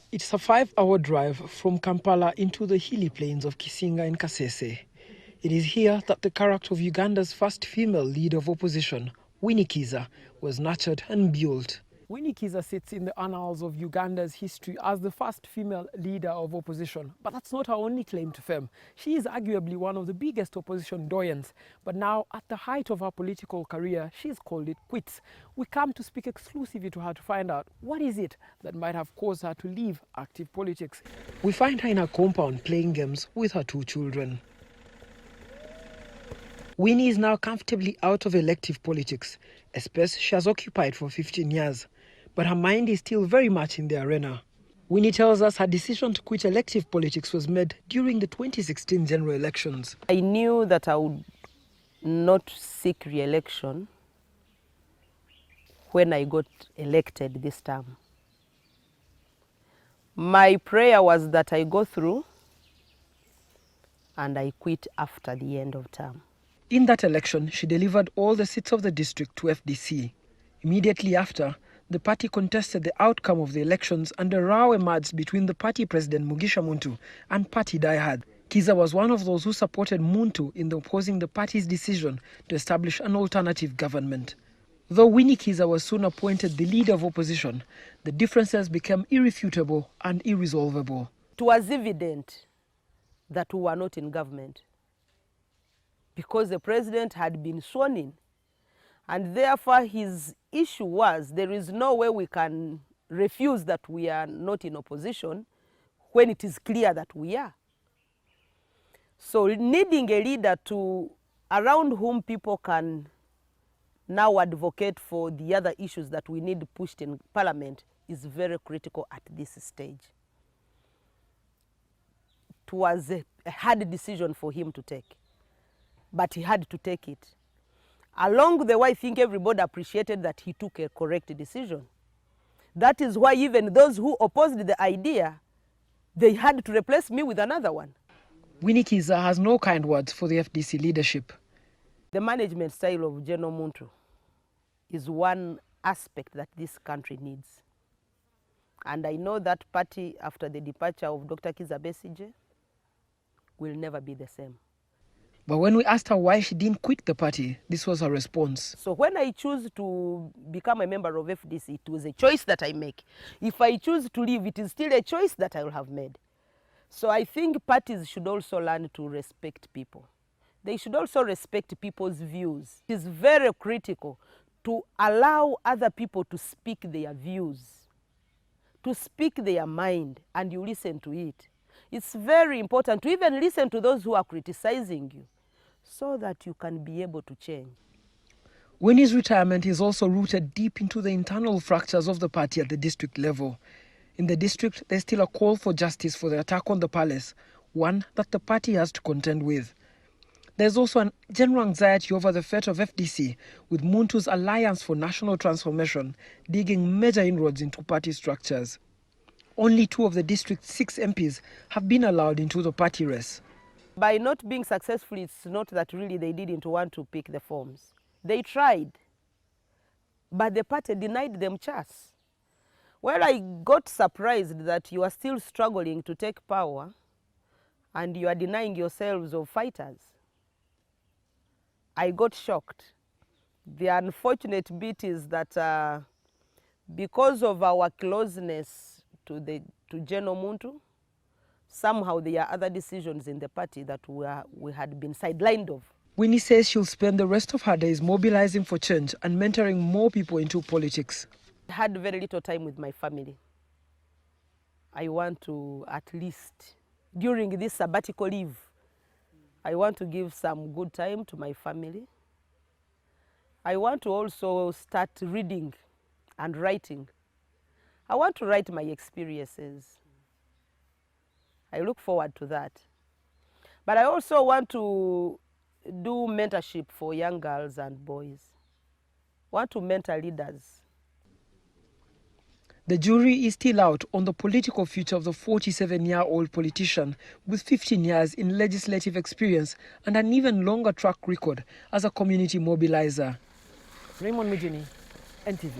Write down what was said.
It's a 5-hour drive from Kampala into the hilly plains of Kisinga and Kasese. It is here that the character of Uganda's first female leader of opposition, Winnie Kiiza, was nurtured and built. Winnie Kiiza sits in the annals of Uganda's history as the first female leader of opposition. But that's not her only claim to fame. She is arguably one of the biggest opposition doyens. But now, at the height of her political career, she's called it quits. We come to speak exclusively to her to find out what is it that might have caused her to leave active politics. We find her in her compound playing games with her 2 children. Winnie is now comfortably out of elective politics, a space she has occupied for 15 years. But her mind is still very much in the arena. Winnie tells us her decision to quit elective politics was made during the 2016 general elections. I knew that I would not seek re-election when I got elected this term. My prayer was that I go through and I quit after the end of term. In that election, she delivered all the seats of the district to FDC. Immediately after, the party contested the outcome of the elections and a row emerged between the party president Mugisha Muntu and party diehard. Kiiza was one of those who supported Muntu in opposing the party's decision to establish an alternative government. Though Winnie Kiiza was soon appointed the leader of opposition, the differences became irrefutable and irresolvable. It was evident that we were not in government because the president had been sworn in. And therefore, his issue was there is no way we can refuse that we are not in opposition when it is clear that we are. So needing a leader around whom people can now advocate for the other issues that we need pushed in Parliament is very critical at this stage. It was a hard decision for him to take, but he had to take it. Along the way, I think everybody appreciated that he took a correct decision. That is why even those who opposed the idea, they had to replace me with another one. Winnie Kiiza has no kind words for the FDC leadership. The management style of General Muntu is one aspect that this country needs. And I know that party, after the departure of Dr. Kizza Besigye, will never be the same. But when we asked her why she didn't quit the party, this was her response. So when I choose to become a member of FDC, it was a choice that I make. If I choose to leave, it is still a choice that I will have made. So I think parties should also learn to respect people. They should also respect people's views. It is very critical to allow other people to speak their views, to speak their mind, and you listen to it. It's very important to even listen to those who are criticizing you, so that you can be able to change. Winnie's retirement is also rooted deep into the internal fractures of the party at the district level. In the district, there's still a call for justice for the attack on the palace, one that the party has to contend with. There's also a general anxiety over the fate of FDC, with Muntu's Alliance for National Transformation digging major inroads into party structures. Only 2 of the district's 6 MPs have been allowed into the party race. By not being successful, it's not that really they didn't want to pick the forms. They tried, but the party denied them chance. Well, I got surprised that you are still struggling to take power and you are denying yourselves of fighters. I got shocked. The unfortunate bit is that because of our closeness to General Muntu, somehow there are other decisions in the party that we had been sidelined of. Winnie says she'll spend the rest of her days mobilizing for change and mentoring more people into politics. I had very little time with my family. I want to, at least during this sabbatical leave, I want to give some good time to my family. I want to also start reading and writing. I want to write my experiences. I look forward to that. But I also want to do mentorship for young girls and boys. I want to mentor leaders. The jury is still out on the political future of the 47-year-old politician with 15 years in legislative experience and an even longer track record as a community mobilizer. Raymond Mijini, NTV.